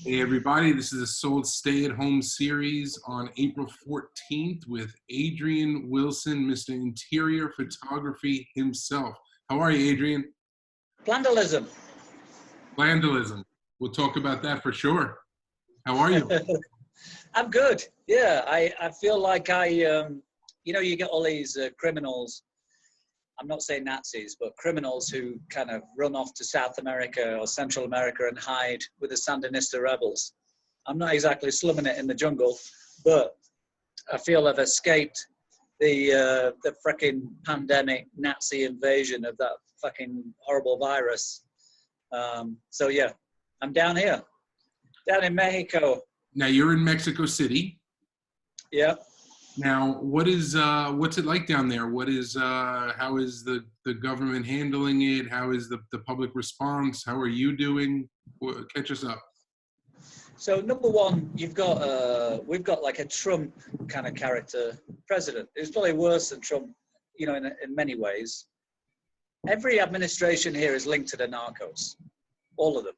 Hey everybody, this is a Sold Stay at Home series on April 14th with Adrian Wilson, Mr. Interior Photography himself. How are you, Adrian? Vandalism. Vandalism. We'll talk about that for sure. How are you? I'm good. Yeah, I feel like you get all these criminals. I'm not saying Nazis, but criminals who kind of run off to South America or Central America and hide with the Sandinista rebels. I'm not exactly slumming it in the jungle, but I feel I've escaped the freaking pandemic Nazi invasion of that fucking horrible virus. So yeah, I'm down here, down in Mexico. Now you're in Mexico City. Yeah. Now, what's it like down there? How is the government handling it? How is the public response? How are you doing? Catch us up. So number one, we've got like a Trump kind of character president. It's probably worse than Trump, in many ways. Every administration here is linked to the narcos, all of them.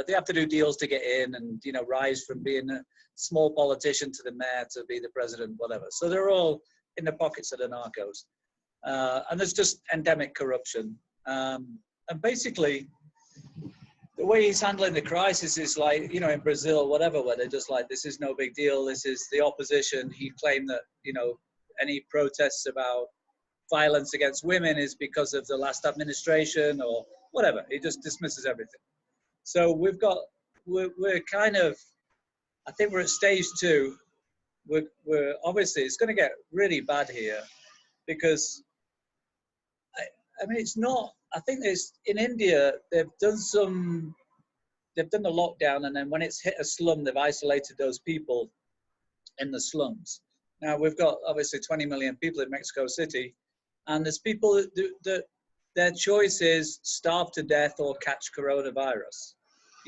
They have to do deals to get in and, rise from being a small politician to the mayor to be the president, whatever. So they're all in the pockets of the narcos. And there's just endemic corruption. And basically, the way he's handling the crisis is like, in Brazil, whatever, where they're just like, this is no big deal. This is the opposition. He claimed that, any protests about violence against women is because of the last administration or whatever. He just dismisses everything. So we're kind of, I think we're at stage 2. We're obviously, it's going to get really bad here because, I mean, it's not, I think there's, in India, they've done the lockdown, and then when it's hit a slum, they've isolated those people in the slums. Now we've got obviously 20 million people in Mexico City, and there's people that their choice is starve to death or catch coronavirus.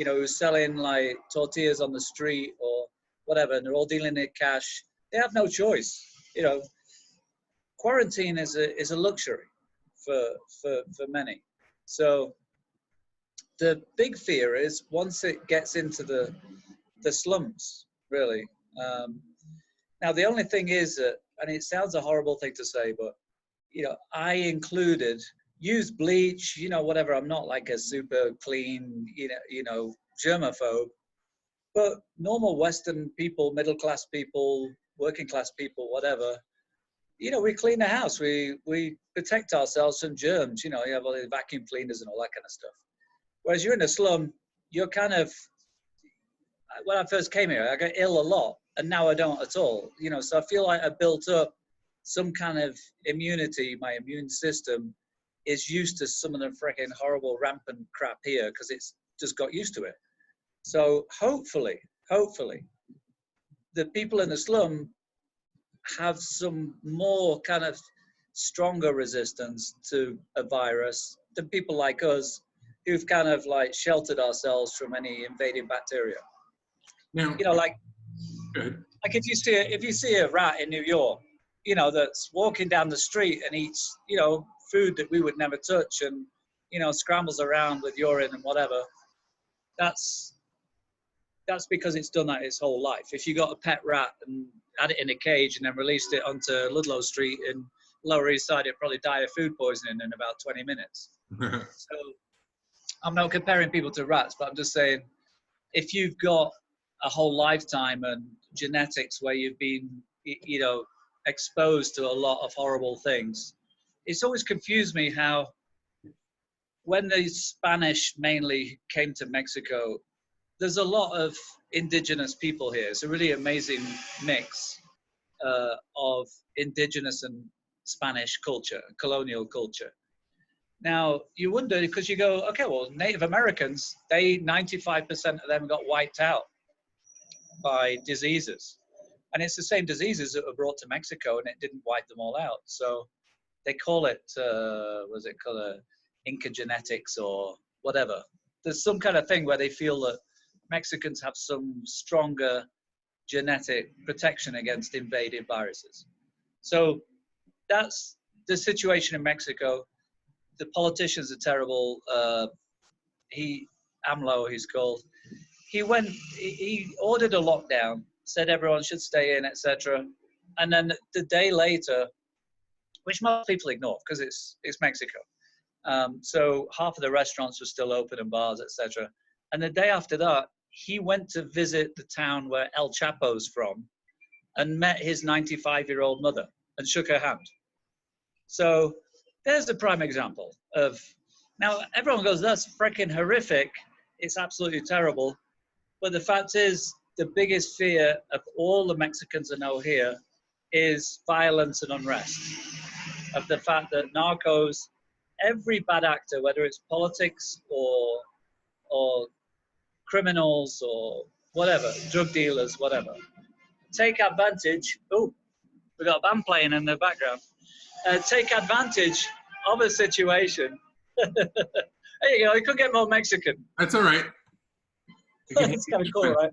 Who's selling like tortillas on the street or whatever, and they're all dealing in cash. They have no choice. Quarantine is a luxury for many. So the big fear is once it gets into the slums, really. Now the only thing is that, and it sounds a horrible thing to say, but I included. Use bleach, whatever. I'm not like a super clean, germaphobe. But normal Western people, middle class people, working class people, whatever, we clean the house. We protect ourselves from germs. You have all the vacuum cleaners and all that kind of stuff. Whereas you're in a slum, you're kind of. When I first came here, I got ill a lot, and now I don't at all. So I feel like I built up some kind of immunity. My immune system is used to some of the freaking horrible rampant crap here because it's just got used to it. So hopefully, the people in the slum have some more kind of stronger resistance to a virus than people like us who've kind of like sheltered ourselves from any invading bacteria. Now, like if you see a rat in New York, that's walking down the street and eats, food that we would never touch and, scrambles around with urine and whatever, that's because it's done that its whole life. If you got a pet rat and had it in a cage and then released it onto Ludlow Street in Lower East Side, it'd probably die of food poisoning in about 20 minutes. So I'm not comparing people to rats, but I'm just saying, if you've got a whole lifetime and genetics where you've been, exposed to a lot of horrible things, it's always confused me how when the Spanish mainly came to Mexico, there's a lot of indigenous people here. It's a really amazing mix of indigenous and Spanish culture, colonial culture. Now, you wonder, because you go, okay, well, Native Americans, 95% of them got wiped out by diseases. And it's the same diseases that were brought to Mexico, and it didn't wipe them all out. So they call it, what's it called, Inca genetics or whatever. There's some kind of thing where they feel that Mexicans have some stronger genetic protection against invaded viruses. So that's the situation in Mexico. The politicians are terrible. AMLO, he's called. he ordered a lockdown, said everyone should stay in, etc. And then the day later, which most people ignore because it's Mexico. So half of the restaurants were still open and bars, etc. And the day after that, he went to visit the town where El Chapo's from and met his 95-year-old mother and shook her hand. So there's a prime example of, now everyone goes, that's freaking horrific. It's absolutely terrible. But the fact is, the biggest fear of all the Mexicans I know here is violence and unrest. Of the fact that narcos, every bad actor, whether it's politics or criminals or whatever, drug dealers, whatever, take advantage. Oh, we got a band playing in the background. Take advantage of a situation. There you go. You could get more Mexican. That's all right. It's kind of cool, right?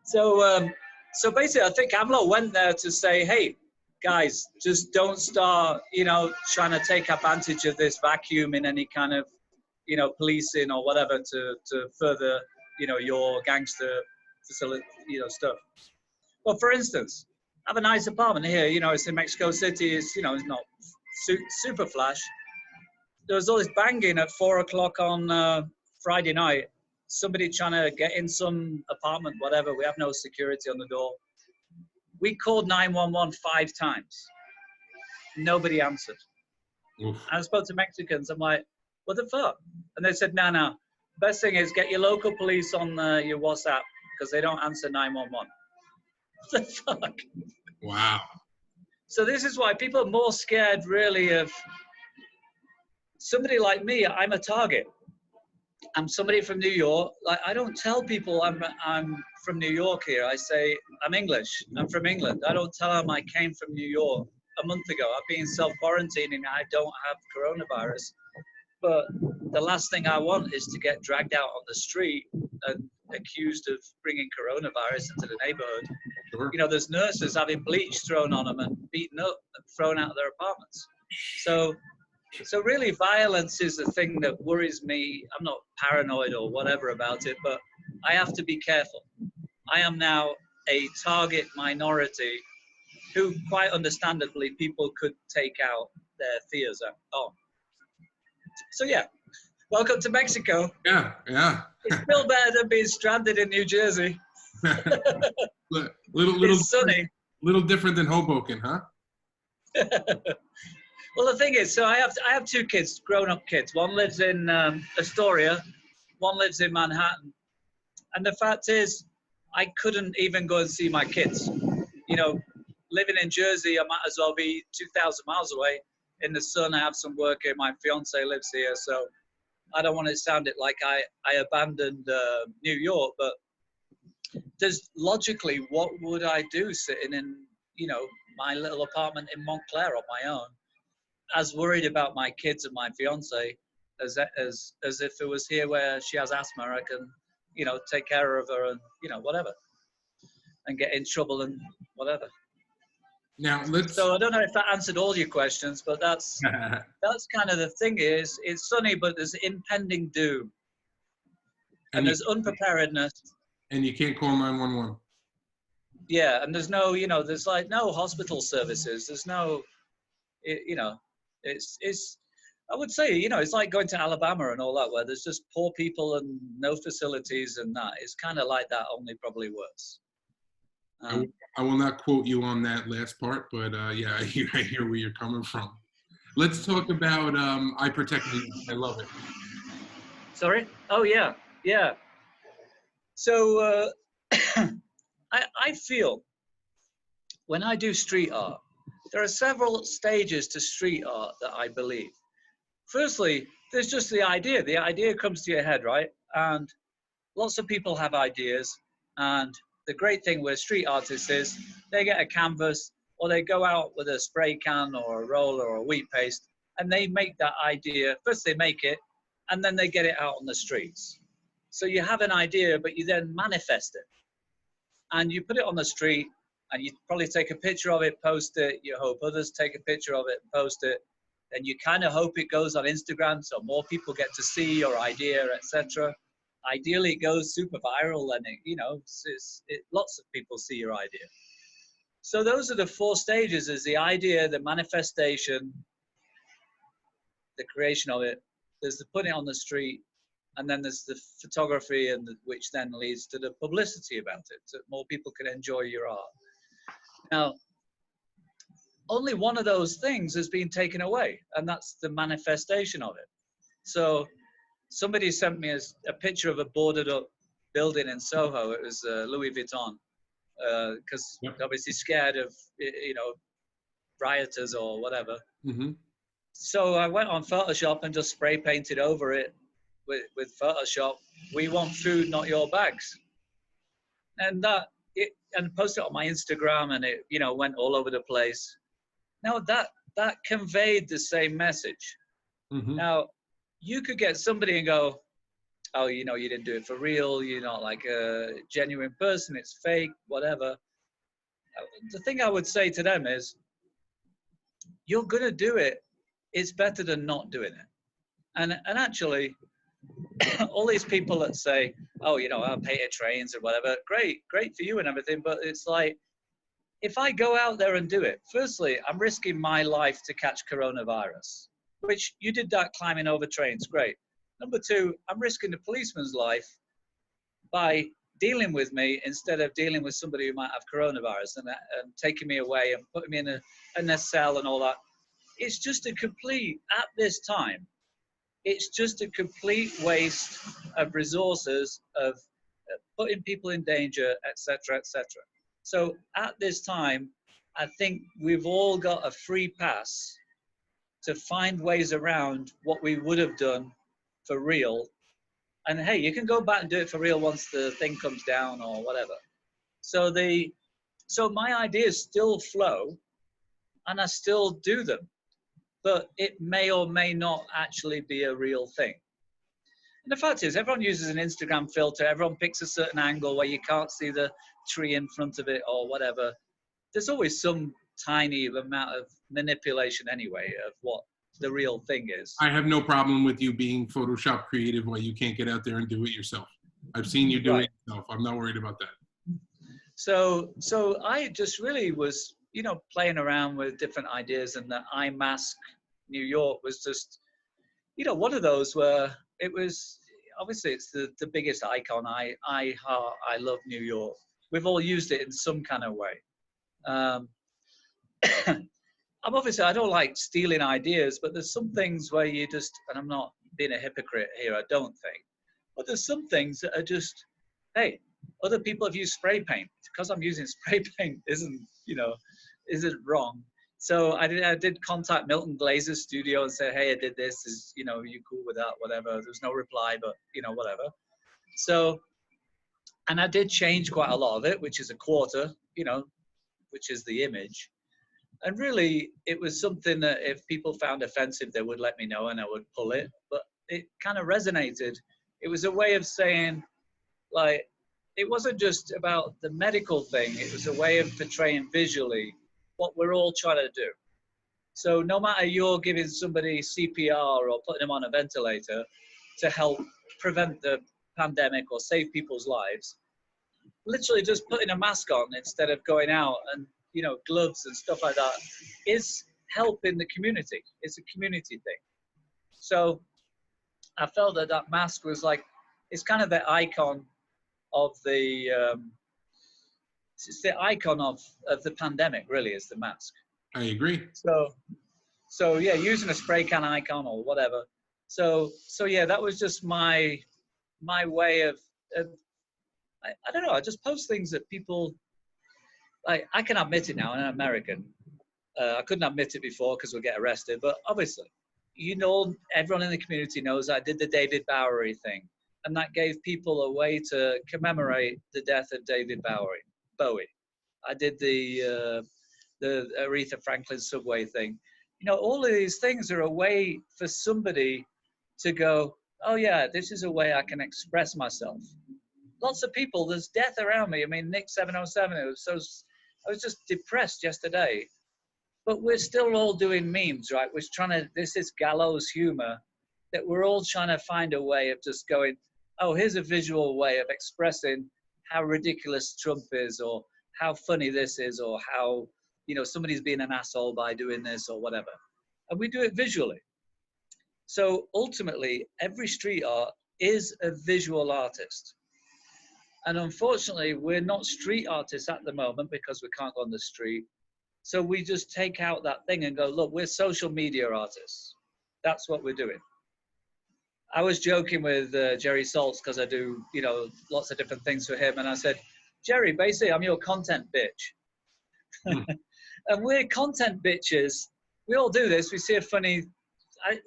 So basically, I think AMLO went there to say, hey, guys, just don't start, trying to take advantage of this vacuum in any kind of, policing or whatever to further, your gangster facility, stuff. Well, for instance, I have a nice apartment here, it's in Mexico City, it's not super flash. There was all this banging at 4 o'clock on Friday night. Somebody trying to get in some apartment, whatever. We have no security on the door. We called 911 5 times. Nobody answered. Oof. I spoke to Mexicans. I'm like, what the fuck? And they said, no. Best thing is get your local police on your WhatsApp because they don't answer 911. What the fuck? Wow. So this is why people are more scared really of somebody like me. I'm a target. I'm somebody from New York. Like, I don't tell people I'm from New York here. I say I'm English. I'm from England. I don't tell them I came from New York a month ago. I've been self-quarantining. I don't have coronavirus. But the last thing I want is to get dragged out on the street and accused of bringing coronavirus into the neighborhood. Sure. There's nurses having bleach thrown on them and beaten up and thrown out of their apartments. So really, violence is the thing that worries me. I'm not paranoid or whatever about it, but I have to be careful. I am now a target minority who, quite understandably, people could take out their fears on. So yeah, welcome to Mexico. Yeah. It's still better than being stranded in New Jersey. It's sunny. Little different than Hoboken, huh? Well, the thing is, so I have 2 kids, grown-up kids. One lives in Astoria, one lives in Manhattan. And the fact is, I couldn't even go and see my kids. Living in Jersey, I might as well be 2,000 miles away. In the sun, I have some work here. My fiance lives here, so I don't want to sound it like I abandoned New York. But there's logically, what would I do sitting in, my little apartment in Montclair on my own? As worried about my kids and my fiance as if it was here where she has asthma, I can, take care of her and, whatever, and get in trouble and whatever. Now So I don't know if that answered all your questions, but that's kind of the thing is, it's sunny, but there's impending doom. And there's unpreparedness. And you can't call 911. Yeah, and there's no, there's like no hospital services. There's no, it's I would say, it's like going to Alabama and all that, where there's just poor people and no facilities and that. It's kind of like that, only probably worse. I will not quote you on that last part, but yeah, I hear where you're coming from. Let's talk about I Protect Me. I love it. Sorry? Oh, yeah. So I feel when I do street art, there are several stages to street art that I believe. Firstly, there's just the idea. The idea comes to your head, right? And lots of people have ideas. And the great thing with street artists is they get a canvas or they go out with a spray can or a roller or a wheat paste and they make that idea. First they make it and then they get it out on the streets. So you have an idea, but you then manifest it. And you put it on the street and you probably take a picture of it, post it. You hope others take a picture of it, post it. And you kind of hope it goes on Instagram so more people get to see your idea, etc. ideally it goes super viral, and lots of people see your idea. So those are the 4 stages: is the idea, the manifestation, the creation of it, there's the putting it on the street, and then there's the photography, and which then leads to the publicity about it, so more people can enjoy your art. Now, only one of those things has been taken away, and that's the manifestation of it. So somebody sent me a picture of a boarded up building in Soho. It was Louis Vuitton, because obviously scared of, rioters or whatever. Mm-hmm. So I went on Photoshop and just spray painted over it with Photoshop, "We want food, not your bags." And and posted it on my Instagram, and it, went all over the place. Now that conveyed the same message. Mm-hmm. Now, you could get somebody and go, "Oh, you didn't do it for real. You're not like a genuine person. It's fake, whatever." The thing I would say to them is, you're going to do it. It's better than not doing it. And actually, all these people that say, "Oh, I painted trains or whatever," great for you and everything. But it's like, if I go out there and do it, firstly, I'm risking my life to catch coronavirus, which you did that climbing over trains, great. Number 2, I'm risking the policeman's life by dealing with me instead of dealing with somebody who might have coronavirus and taking me away and putting me in a cell and all that. It's just a complete, at this time, it's just a complete waste of resources, of putting people in danger, etc., etc. So at this time, I think we've all got a free pass to find ways around what we would have done for real. And hey, you can go back and do it for real once the thing comes down or whatever. So my ideas still flow, and I still do them, but it may or may not actually be a real thing. And the fact is, everyone uses an Instagram filter. Everyone picks a certain angle where you can't see the tree in front of it or whatever. There's always some tiny amount of manipulation anyway of what the real thing is. I have no problem with you being Photoshop creative while you can't get out there and do it yourself. I've seen you do it yourself. I'm not worried about that. So I just really was, playing around with different ideas, and the eye mask New York was just, one of those where it was, obviously it's the biggest icon. I love New York. We've all used it in some kind of way. I don't like stealing ideas, but there's some things where you just, and I'm not being a hypocrite here, I don't think, but there's some things that are just, hey, other people have used spray paint. Because I'm using spray paint isn't wrong. So I did contact Milton Glazer's studio and say, "Hey, I did this. Is, are you cool with that? Whatever." There was no reply, but, whatever. So, and I did change quite a lot of it, which is a quarter, which is the image. And really, it was something that if people found offensive, they would let me know and I would pull it. But it kind of resonated. It was a way of saying, like, it wasn't just about the medical thing. It was a way of portraying visually what we're all trying to do. So no matter you're giving somebody CPR or putting them on a ventilator to help prevent the pandemic or save people's lives, literally just putting a mask on instead of going out and, gloves and stuff like that is helping the community. It's a community thing. So I felt that mask was like, it's kind of the icon of it's the icon of the pandemic, really, is the mask. I agree. So yeah, using a spray can icon or whatever. So yeah, that was just my way of I don't know, I just post things that people, like, I can admit it now, I'm an American. I couldn't admit it before because we'll get arrested, but obviously, everyone in the community knows I did the David Bowie thing, and that gave people a way to commemorate the death of David Bowie. I did the Aretha Franklin subway thing. All of these things are a way for somebody to go, "Oh yeah, this is a way I can express myself." Lots of people, there's death around me. I mean, Nic 707, I was just depressed yesterday. But we're still all doing memes, right? This is gallows humor that we're all trying to find a way of just going, oh, here's a visual way of expressing how ridiculous Trump is, or how funny this is, or how, you know, somebody's being an asshole by doing this or whatever. And we do it visually. So ultimately, every street art is a visual artist. And unfortunately, we're not street artists at the moment because we can't go on the street. So we just take out that thing and go, look, we're social media artists. That's what we're doing. I was joking with Jerry Saltz because I do, you know, lots of different things for him. And I said, Jerry, basically, I'm your content bitch. And we're content bitches. We all do this. We see a funny,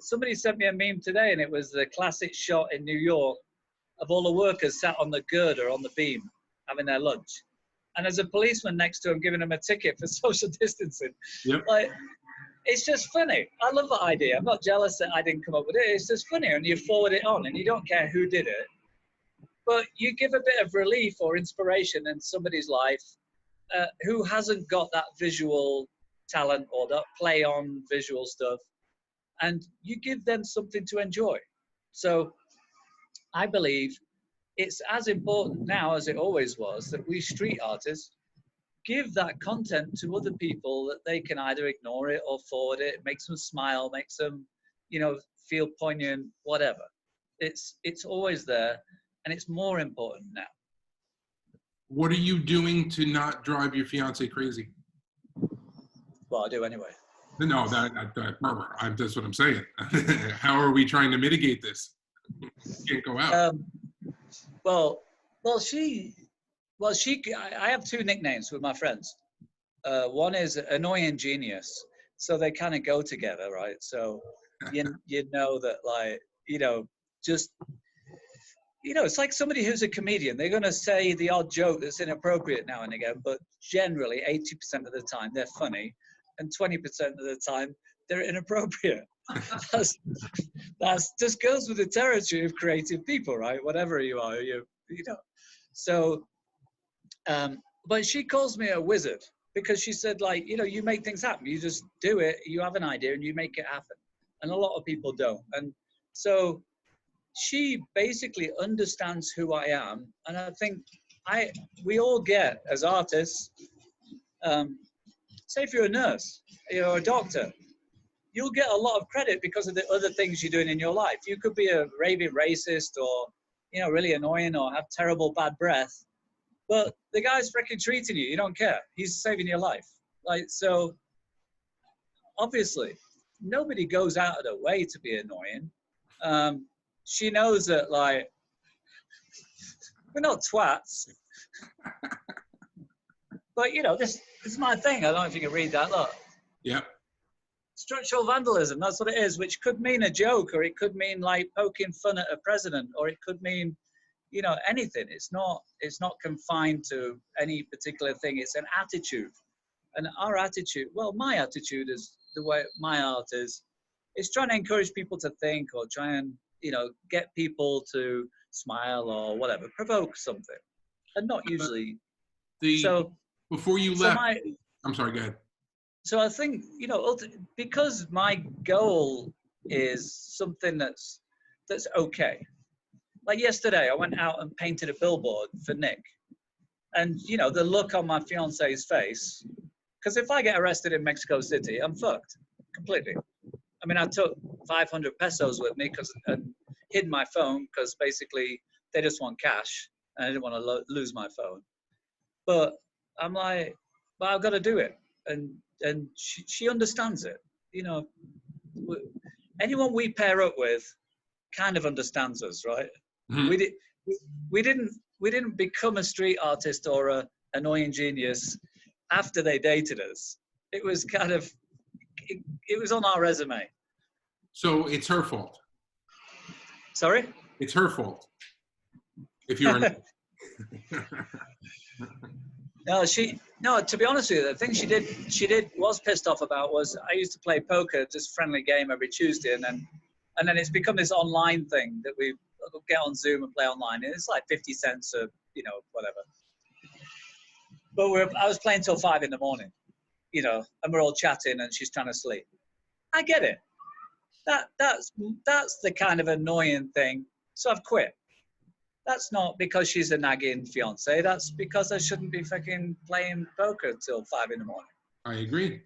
somebody sent me a meme today, and it was the classic shot in New York of all the workers sat on the girder on the beam having their lunch. And there's a policeman next to him giving them a ticket for social distancing. Yep. Like, it's just funny. I love that idea. I'm not jealous that I didn't come up with it. It's just funny, and you forward it on, and you don't care who did it. But you give a bit of relief or inspiration in somebody's life who hasn't got that visual talent or that play on visual stuff, and you give them something to enjoy. So I believe it's as important now as it always was that we street artists give that content to other people, that they can either ignore it or forward it, makes them smile, makes them, you know, feel poignant, whatever. It's always there, and it's more important now. What are you doing to not drive your fiance crazy? Well, I do anyway. No, that's what I'm saying. How are we trying to mitigate this? Can't go out. I have two nicknames with my friends. One is Annoying Genius. So they kind of go together, right? So you know that, like, you know, just, you know, it's like somebody who's a comedian. They're going to say the odd joke that's inappropriate now and again, but generally 80% of the time they're funny, and 20% of the time they're inappropriate. That's just goes with the territory of creative people, right? Whatever you are, you know. So, but she calls me a wizard because she said, like, you know, you make things happen. You just do it. You have an idea and you make it happen. And a lot of people don't. And so she basically understands who I am. And I think we all get, as artists, say if you're a nurse, you're a doctor, you'll get a lot of credit because of the other things you're doing in your life. You could be a raving racist, or, you know, really annoying, or have terrible bad breath, but the guy's freaking treating you. You don't care. He's saving your life. Like, so obviously nobody goes out of their way to be annoying. She knows that, like, we're not twats. But, you know, this is my thing. I don't know if you can read that. Look. Yeah. Structural vandalism, that's what it is, which could mean a joke, or it could mean, like, poking fun at a president, or it could mean, you know, anything. It's not confined to any particular thing. It's an attitude. And our attitude, well, my attitude is the way my art is trying to encourage people to think, or try and, you know, get people to smile or whatever, provoke something, and not usually. Before you left, I'm sorry, go ahead. So I think, you know, because my goal is something that's okay. Like yesterday, I went out and painted a billboard for Nick. And, you know, the look on my fiance's face, because if I get arrested in Mexico City, I'm fucked completely. I mean, I took 500 pesos with me and hid my phone because basically they just want cash, and I didn't want to lose my phone. But I'm like, but I've got to do it. And she understands it. You know, anyone we pair up with kind of understands us, right? Mm-hmm. We didn't become a street artist or a annoying genius after they dated us. It was kind of, it was on our resume. So it's her fault. Sorry? It's her fault. If you're No, to be honest with you, the thing she was pissed off about was I used to play poker, just friendly game every Tuesday, and then it's become this online thing that we get on Zoom and play online, and it's like 50 cents or, you know, whatever. But I was playing till 5 a.m, you know, and we're all chatting, and she's trying to sleep. I get it. That's the kind of annoying thing. So I've quit. That's not because she's a nagging fiance. That's because I shouldn't be fucking playing poker till 5 in the morning. I agree.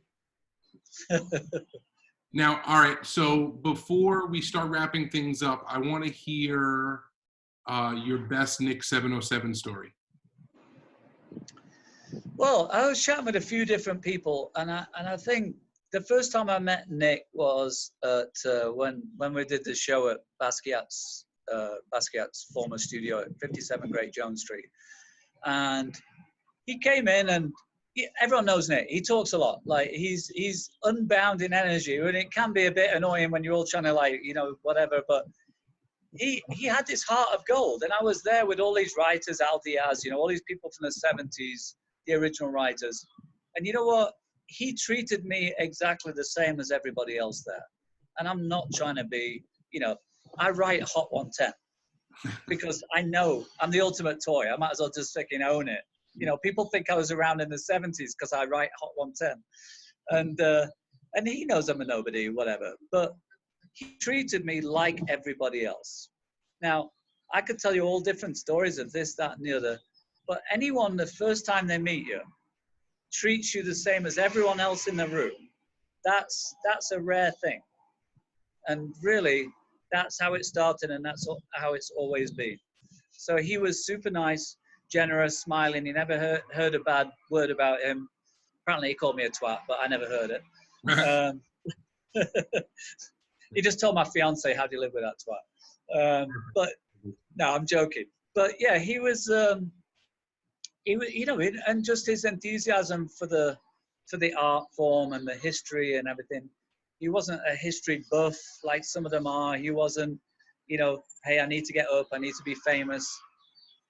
Now, all right. So before we start wrapping things up, I want to hear your best Nic 707 story. Well, I was chatting with a few different people, and I think the first time I met Nic was at when we did the show at Basquiat's former studio at 57 Great Jones Street, and he came in, and everyone knows Nic. He talks a lot. Like he's unbound in energy, and it can be a bit annoying when you're all trying to whatever. But he had this heart of gold, and I was there with all these writers, Al Diaz, all these people from the 70s, the original writers, and you know what? He treated me exactly the same as everybody else there. And I'm not trying to be, I write Hot 110 because I know I'm the ultimate toy. I might as well just fucking own it. People think I was around in the 70s because I write Hot 110. And he knows I'm a nobody, whatever. But he treated me like everybody else. Now, I could tell you all different stories of this, that, and the other. But anyone, the first time they meet you, treats you the same as everyone else in the room, that's a rare thing. And really, that's how it started, and that's how it's always been. So he was super nice, generous, smiling. He never heard a bad word about him. Apparently he called me a twat, but I never heard it. He just told my fiance, how do you live with that twat? But no, I'm joking. But yeah, he was and just his enthusiasm for the art form and the history and everything. He wasn't a history buff like some of them are. He wasn't, hey, I need to get up, I need to be famous.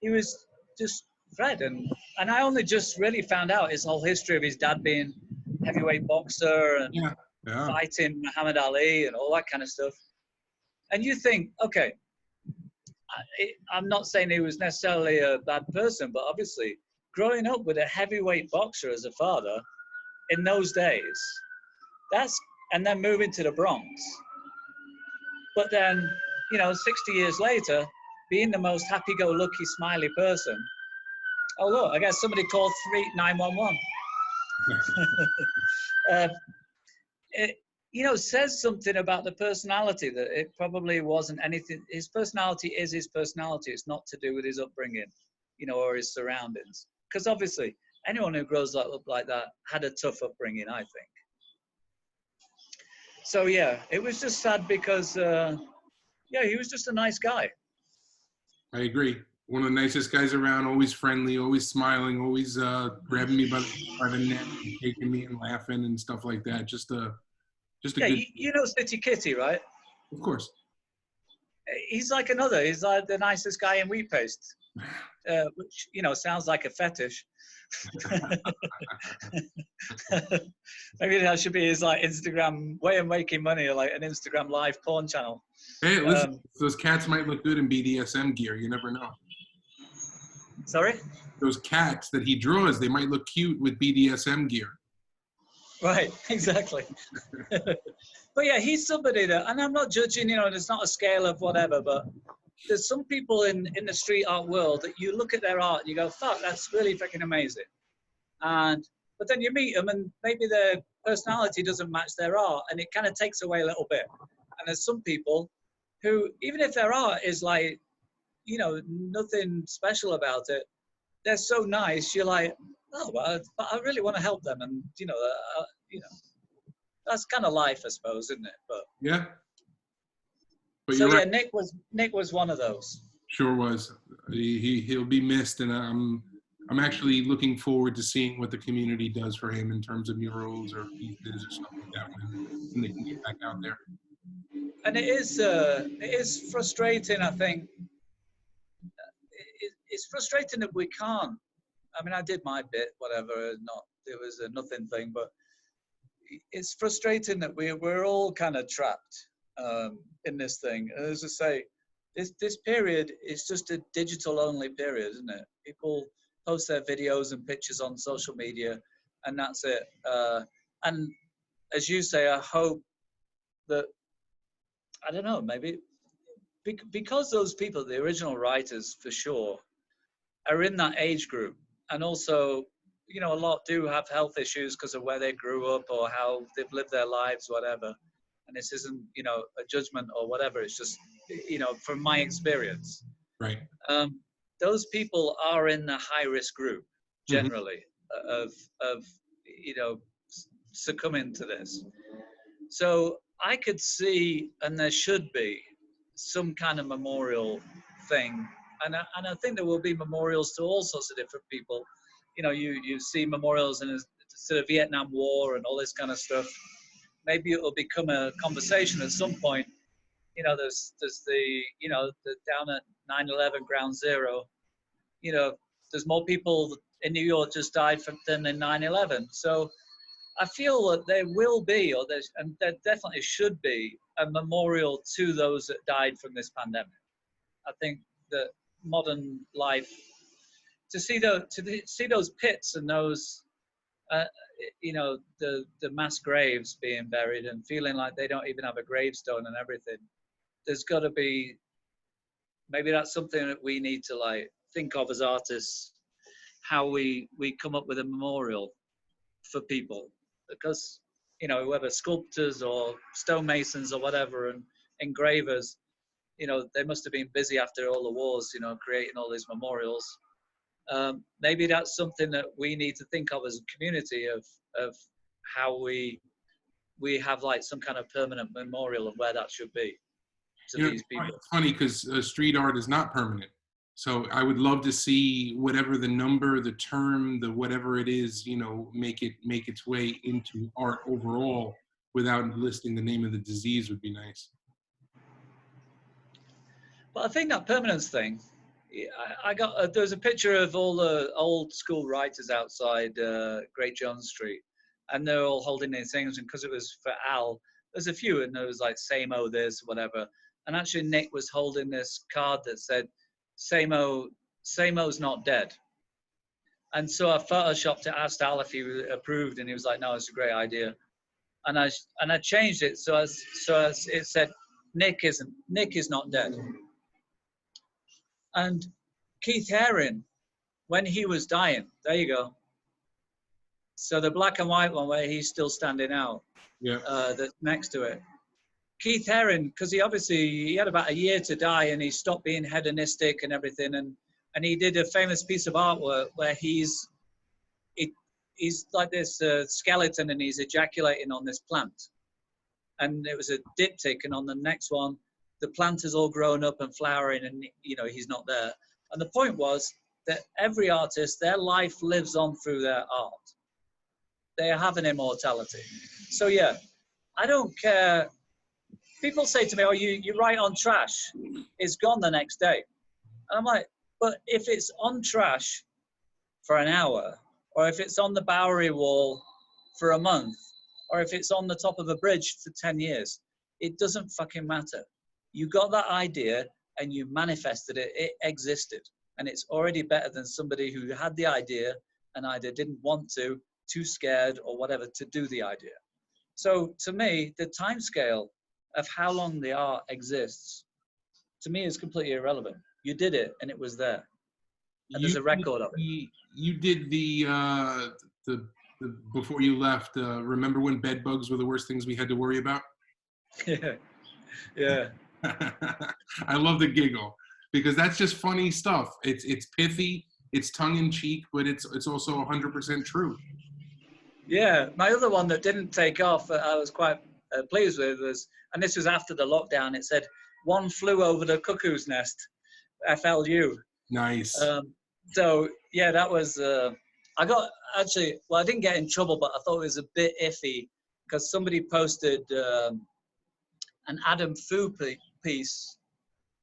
He was just Fred, and I only just really found out his whole history of his dad being heavyweight boxer and fighting Muhammad Ali and all that kind of stuff. And you think, okay, I'm not saying he was necessarily a bad person, but obviously growing up with a heavyweight boxer as a father in those days, and then moving to the Bronx. But then, 60 years later, being the most happy-go-lucky, smiley person. Oh, look, I guess somebody called 911. It, says something about the personality that it probably wasn't anything. His personality is his personality. It's not to do with his upbringing, or his surroundings. Because obviously, anyone who grows up like that had a tough upbringing, I think. So yeah, it was just sad because, he was just a nice guy. I agree. One of the nicest guys around, always friendly, always smiling, always grabbing me by the neck, and taking me and laughing and stuff like that. Just a good. You know City Kitty, right? Of course. He's like he's like the nicest guy in wheat paste, which, sounds like a fetish. Maybe that should be his Instagram way of making money, or like an Instagram live porn channel. Hey, listen, those cats might look good in BDSM gear. You never know. Sorry? Those cats that he draws, they might look cute with BDSM gear. Right, exactly. But yeah, he's somebody that, and I'm not judging, there's not a scale of whatever, but there's some people in the street art world that you look at their art and you go, fuck, that's really freaking amazing. But then you meet them and maybe their personality doesn't match their art, and it kind of takes away a little bit. And there's some people who, even if their art is nothing special about it, they're so nice, you're like, oh, well, I really want to help them. And, that's kind of life, I suppose, isn't it? But yeah. But so, right. Nic was one of those. Sure was. He'll be missed, and I'm actually looking forward to seeing what the community does for him in terms of murals or pieces or something like that when they can get back out there. And it is frustrating, I think. It's frustrating that we can't. I mean, I did my bit, whatever. It was a nothing thing, but it's frustrating that we're all kind of trapped in this thing. As I say, this period is just a digital-only period, isn't it? People post their videos and pictures on social media, and that's it. And as you say, I hope that, I don't know, maybe because those people, the original writers for sure, are in that age group, and also, you know, a lot do have health issues because of where they grew up or how they've lived their lives, whatever. And this isn't, you know, a judgment or whatever. It's just, you know, from my experience. Right. Those people are in the high risk group Mm-hmm. generally of you know, succumbing to this. So I could see, and there should be, some kind of memorial thing. And I think there will be memorials to all sorts of different people. You know, you see memorials in the Vietnam War and all this kind of stuff. Maybe it will become a conversation at some point. You know, there's the, you know, the down at 9/11 Ground Zero. You know, there's more people in New York just died than in 9/11. So I feel that there will be, and there definitely should be, a memorial to those that died from this pandemic. I think that modern life, to see those pits and those, you know, the mass graves being buried and feeling like they don't even have a gravestone and everything. There's got to be, maybe that's something that we need to like think of as artists, how we come up with a memorial for people, because, you know, whether sculptors or stonemasons or whatever and engravers, you know, they must have been busy after all the wars, you know, creating all these memorials. Maybe that's something that we need to think of as a community of how we have like some kind of permanent memorial of where that should be to these people. It's funny because street art is not permanent. So I would love to see whatever the number, the term, the whatever it is, you know, make its way into art overall without listing the name of the disease would be nice. Well, I think that permanence thing, I got, there's a picture of all the old school writers outside Great Jones Street, and they're all holding their things, and because it was for Al, there's a few, and there was like, same O this, whatever. And actually Nick was holding this card that said, same O's not dead. And so I photoshopped it, asked Al if he approved, and he was like, no, it's a great idea. And I changed it so it said, Nick is not dead. And Keith Haring, when he was dying, there you go. So the black and white one where he's still standing out, yeah, that's next to it. Keith Haring, because he had about a year to die, and he stopped being hedonistic and everything, and he did a famous piece of artwork where he's like this skeleton, and he's ejaculating on this plant, and it was a diptych, and on the next one, the plant is all grown up and flowering, and you know he's not there. And the point was that every artist, their life lives on through their art. They have an immortality. So yeah, I don't care. People say to me, oh, you write on trash, it's gone the next day. And I'm like, but if it's on trash for an hour, or if it's on the Bowery wall for a month, or if it's on the top of a bridge for 10 years, it doesn't fucking matter. You got that idea and you manifested it, it existed. And it's already better than somebody who had the idea and either didn't want to, too scared or whatever to do the idea. So to me, the time scale of how long the art exists, to me is completely irrelevant. You did it and it was there. And there's a record of it. You did the before you left, remember when bed bugs were the worst things we had to worry about? Yeah. Yeah. I love the giggle because that's just funny stuff. It's pithy, it's tongue in cheek, but it's also 100% true. Yeah, my other one that didn't take off, I was quite pleased with was, and this was after the lockdown. It said, "One flew over the cuckoo's nest," FLU. Nice. So yeah, that was. I got actually. Well, I didn't get in trouble, but I thought it was a bit iffy because somebody posted an Adam Fu piece,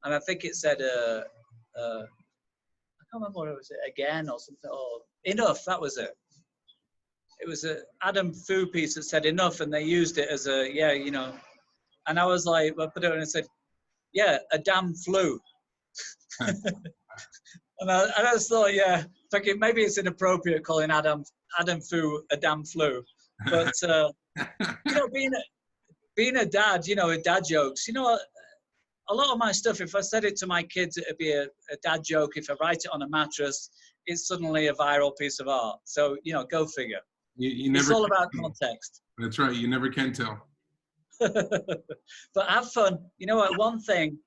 and I think it said, I can't remember what it was, again or something, or enough. That was it. It was a Adam Fu piece that said enough, and they used it as a, yeah, you know. And I was like, I put it on and said, yeah, a damn flu. and I just thought, yeah, thinking maybe it's inappropriate calling Adam Fu a damn flu. But, you know, being a dad, you know, with dad jokes, you know, a lot of my stuff, if I said it to my kids, it'd be a dad joke. If I write it on a mattress, it's suddenly a viral piece of art. So, you know, go figure. You never it's all about tell. context. That's right. You never can tell. But have fun. You know what? One thing,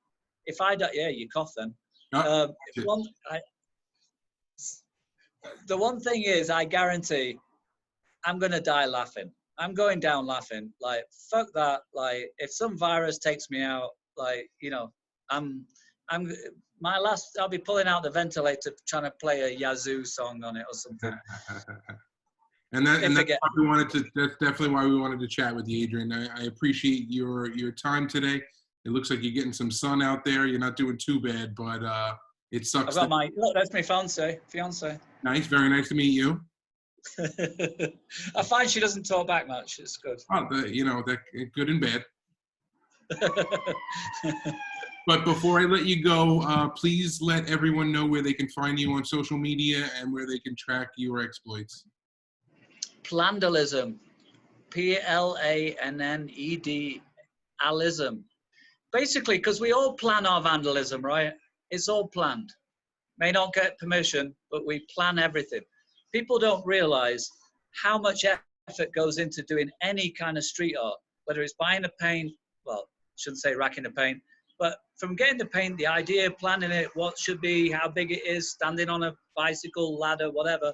if I don't, yeah, you cough then. Oh, The one thing is, I guarantee I'm going to die laughing. I'm going down laughing. Like, fuck that. Like, if some virus takes me out, like, you know, I'll be pulling out the ventilator trying to play a Yazoo song on it or something. that's definitely why we wanted to chat with you, Adrian. I appreciate your time today. It looks like you're getting some sun out there. You're not doing too bad, but it sucks. I've got look, that's my fiance. Nice, very nice to meet you. I find she doesn't talk back much. It's good. Oh, that good and bad. But before I let you go, please let everyone know where they can find you on social media and where they can track your exploits. Plandalism, P-L-A-N-N-E-D, alism. Basically, because we all plan our vandalism, right? It's all planned. May not get permission, but we plan everything. People don't realize how much effort goes into doing any kind of street art, whether it's buying the paint, well, shouldn't say racking the paint, but from getting the paint, the idea, planning it, what should be, how big it is, standing on a bicycle, ladder, whatever.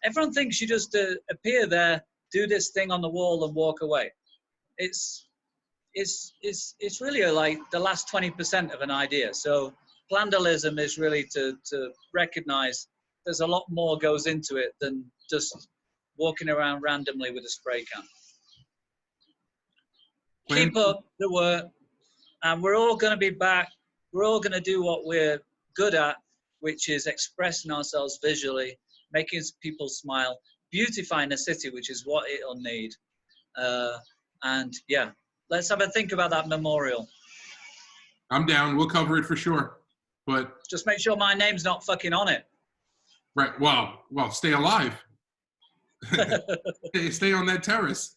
Everyone thinks you just appear there, do this thing on the wall and walk away. It's really like the last 20% of an idea. So plandalism is really to recognize there's a lot more goes into it than just walking around randomly with a spray can. Keep up the work, and we're all going to be back. We're all going to do what we're good at, which is expressing ourselves visually, making people smile, beautifying the city, which is what it'll need. And yeah, let's have a think about that memorial. I'm down. We'll cover it for sure. But just make sure my name's not fucking on it. Right. Well, stay alive. stay on that terrace.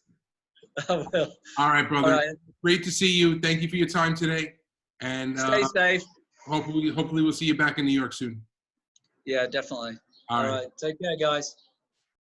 I will. All right, brother. All right. Great to see you. Thank you for your time today. And stay safe. Hopefully we'll see you back in New York soon. Yeah, definitely. All right. Take care, guys.